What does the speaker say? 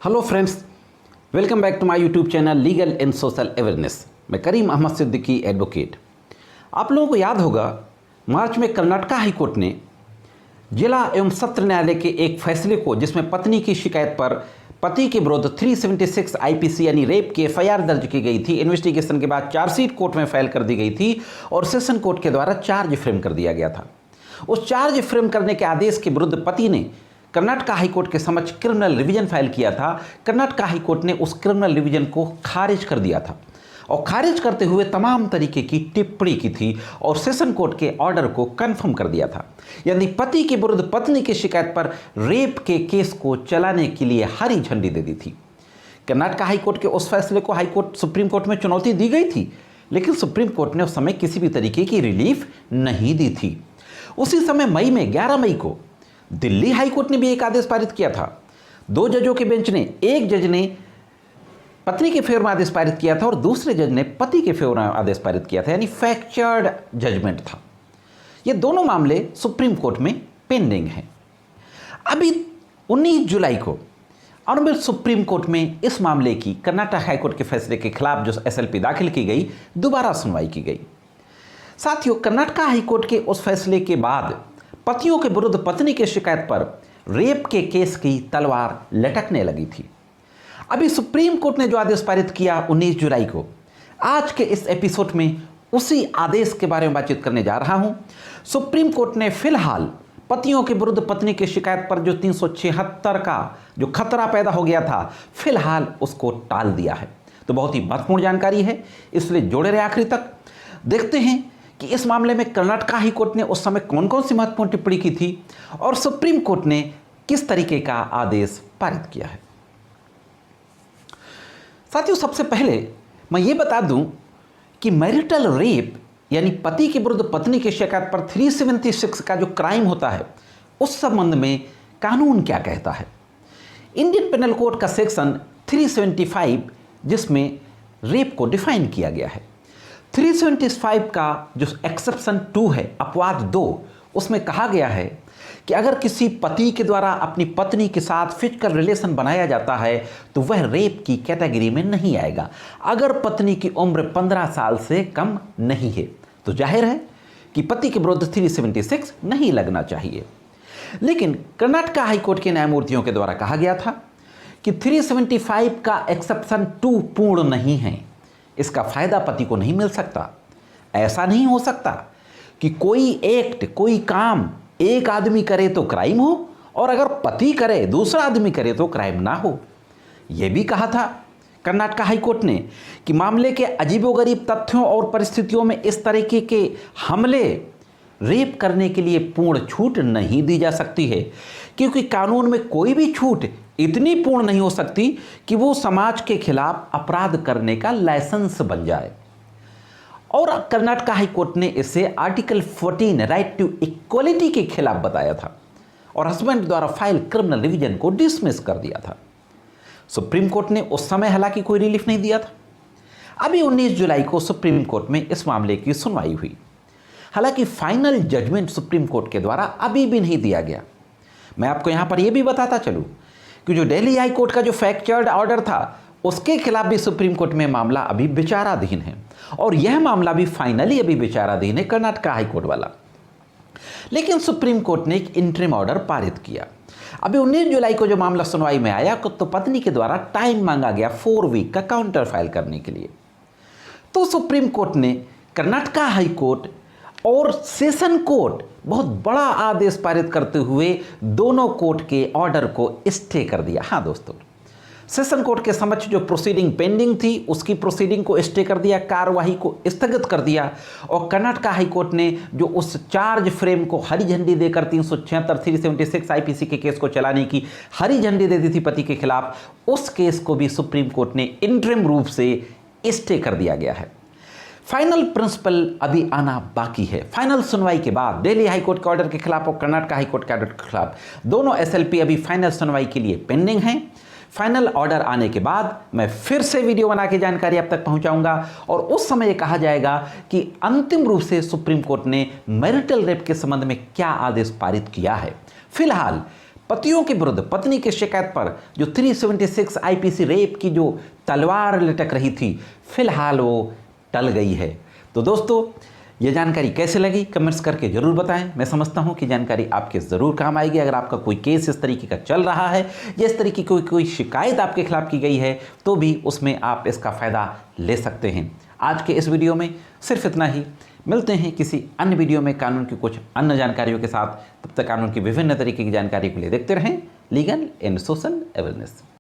Hello friends, welcome back to my YouTube channel legal and social awareness. मैं Karim Ahmad Siddiqui advocate. आप लोगों को याद होगा, मार्च में कर्नाटक हाई कोर्ट ने जिला एवं सत्र न्यायालय के एक फैसले को, जिसमें पत्नी की शिकायत पर पति के विरुद्ध 376 आईपीसी यानी रेप की एफआईआर दर्ज की गई थी। इन्वेस्टिगेशन के बाद चार्जशीट कोर्ट में फाइल कर दी गई थी और सेशन कोर्ट के द्वारा चार्ज फ्रेम कर दिया गया था। उस चार्ज फ्रेम करने के आदेश के विरुद्ध पति ने कर्नाटक हाई कोर्ट के समक्ष क्रिमिनल रिवीजन फाइल किया था। कर्नाटक हाई कोर्ट ने उस क्रिमिनल रिवीजन को खारिज कर दिया था और खारिज करते हुए तमाम तरीके की टिप्पणी की थी और सेशन कोर्ट के ऑर्डर को कंफर्म कर दिया था। यानी पति के विरुद्ध पत्नी की शिकायत पर रेप के केस को चलाने के लिए हरी झंडी दे दी थी। कर्नाटक हाई कोर्ट के उस फैसले को सुप्रीम कोर्ट में चुनौती दी गई थी, लेकिन सुप्रीम कोर्ट ने उस समय किसी भी तरीके की रिलीफ नहीं दी थी। उसी समय मई में 11 मई को दिल्ली हाई कोर्ट ने भी एक आदेश पारित किया था। 2 जजों के बेंच ने, एक जज ने पत्नी के फेवर में आदेश पारित किया था और दूसरे जज ने पति के फेवर में आदेश पारित किया था, यानी फ्रैक्चर्ड जजमेंट था। ये दोनों मामले सुप्रीम कोर्ट में पेंडिंग हैं। अभी 19 जुलाई को ऑनरेबल सुप्रीम कोर्ट में इस मामले की कर्नाटक हाई कोर्ट के फैसले के खिलाफ जो एसएलपी दाखिल की गई, दोबारा सुनवाई की गई। साथियों, कर्नाटक हाई कोर्ट के उस फैसले के बाद पतियों के विरुद्ध पत्नी की शिकायत पर रेप के केस की तलवार लटकने लगी थी। अभी सुप्रीम कोर्ट ने जो आदेश पारित किया 19 जुलाई को, आज के इस एपिसोड में उसी आदेश के बारे में बातचीत करने जा रहा हूं। सुप्रीम कोर्ट ने फिलहाल पतियों के विरुद्ध पत्नी की शिकायत पर जो 376 का जो खतरा पैदा हो गया था, फिलहाल उसको टाल दिया है। तो बहुत ही महत्वपूर्ण जानकारी है, इसलिए जुड़े रहे आखिरी तक। देखते हैं कि इस मामले में कर्नाटक हाई कोर्ट ने उस समय कौन कौन सी महत्वपूर्ण टिप्पणी की थी और सुप्रीम कोर्ट ने किस तरीके का आदेश पारित किया है। साथियों, सबसे पहले मैं ये बता दूं कि मैरिटल रेप यानी पति के विरुद्ध पत्नी की शिकायत पर 376 का जो क्राइम होता है, उस संबंध में कानून क्या कहता है। इंडियन पेनल कोड का सेक्शन 375, जिसमें रेप को डिफाइन किया गया है। 375 का जो एक्सेप्शन 2 है, अपवाद 2, उसमें कहा गया है कि अगर किसी पति के द्वारा अपनी पत्नी के साथ फिजिकल रिलेशन बनाया जाता है तो वह रेप की कैटेगरी में नहीं आएगा, अगर पत्नी की उम्र 15 साल से कम नहीं है। तो जाहिर है कि पति के विरुद्ध 376 नहीं लगना चाहिए। लेकिन कर्नाटक हाई कोर्ट के न्यायमूर्तियों के द्वारा कहा गया था कि 375 का एक्सेप्शन 2 पूर्ण नहीं है, इसका फायदा पति को नहीं मिल सकता। ऐसा नहीं हो सकता कि कोई एक्ट, कोई काम एक आदमी करे तो क्राइम हो और अगर पति करे, दूसरा आदमी करे तो क्राइम ना हो। यह भी कहा था कर्नाटक हाई कोर्ट ने कि मामले के अजीबोगरीब तथ्यों और परिस्थितियों में इस तरीके के हमले रेप करने के लिए पूर्ण छूट नहीं दी जा सकती है, क्योंकि कानून में कोई भी छूट इतनी पूर्ण नहीं हो सकती कि वो समाज के खिलाफ अपराध करने का लाइसेंस बन जाए। और कर्नाटक हाई कोर्ट ने इसे आर्टिकल 14 राइट टू इक्वलिटी के खिलाफ बताया था और हस्बैंड द्वारा फाइल क्रिमिनल रिवीजन को डिसमिस कर दिया था। सुप्रीम कोर्ट ने उस समय हालांकि कोई रिलीफ नहीं दिया था। अभी 19 जुलाई को सुप्रीम कोर्ट में इस मामले की सुनवाई हुई। हालांकि फाइनल जजमेंट सुप्रीम कोर्ट के द्वारा अभी भी नहीं दिया गया। मैं आपको यहां पर यह भी बताता चलूं कि जो दिल्ली हाई कोर्ट का जो फ्रैक्चर्ड ऑर्डर था, उसके खिलाफ भी सुप्रीम कोर्ट में मामला अभी विचाराधीन है और यह मामला भी फाइनली अभी विचाराधीन है, कर्नाटक हाई कोर्ट वाला। लेकिन सुप्रीम कोर्ट ने एक इंटरिम ऑर्डर पारित किया। अभी 19 जुलाई को जो मामला सुनवाई में आया तो पत्नी के द्वारा टाइम मांगा गया 4 वीक का काउंटर फाइल करने के लिए। तो सुप्रीम कोर्ट ने कर्नाटक हाई कोर्ट और सेशन कोर्ट बहुत बड़ा आदेश पारित करते हुए दोनों कोर्ट के ऑर्डर को स्टे कर दिया। हाँ दोस्तों, सेशन कोर्ट के समक्ष जो प्रोसीडिंग पेंडिंग थी, उसकी प्रोसीडिंग को स्टे कर दिया, कार्यवाही को स्थगित कर दिया और कर्नाटक हाई कोर्ट ने जो उस चार्ज फ्रेम को हरी झंडी देकर 376 आईपीसी के केस को चलाने की हरी झंडी दे दी थी पति के खिलाफ, उस केस को भी सुप्रीम कोर्ट ने इंटरिम रूप से स्टे कर दिया गया है। फाइनल प्रिंसिपल अभी आना बाकी है। फाइनल सुनवाई के बाद दिल्ली हाई कोर्ट के ऑर्डर के खिलाफ और कर्नाटक हाई कोर्ट के ऑर्डर के खिलाफ दोनों एसएलपी अभी फाइनल सुनवाई के लिए पेंडिंग हैं। फाइनल ऑर्डर आने के बाद मैं फिर से वीडियो बना के जानकारी आप तक पहुंचाऊंगा और उस समय कहा जाएगा कि अंतिम रूप से सुप्रीम कोर्ट ने मैरिटल रेप के संबंध में क्या आदेश पारित किया है। फिलहाल पतियों के विरुद्ध पत्नी की शिकायत पर जो 376 आईपीसी रेप की जो तलवार लटक रही थी, फिलहाल वो टल गई है। तो दोस्तों, ये जानकारी कैसे लगी कमेंट्स करके ज़रूर बताएं। मैं समझता हूँ कि जानकारी आपके ज़रूर काम आएगी। अगर आपका कोई केस इस तरीके का चल रहा है या इस तरीके की कोई शिकायत आपके खिलाफ की गई है तो भी उसमें आप इसका फ़ायदा ले सकते हैं। आज के इस वीडियो में सिर्फ इतना ही। मिलते हैं किसी अन्य वीडियो में कानून की कुछ अन्य जानकारियों के साथ। तब तक कानून की विभिन्न तरीके की जानकारी के लिए देखते रहें लीगल एंड सोशल अवेयरनेस।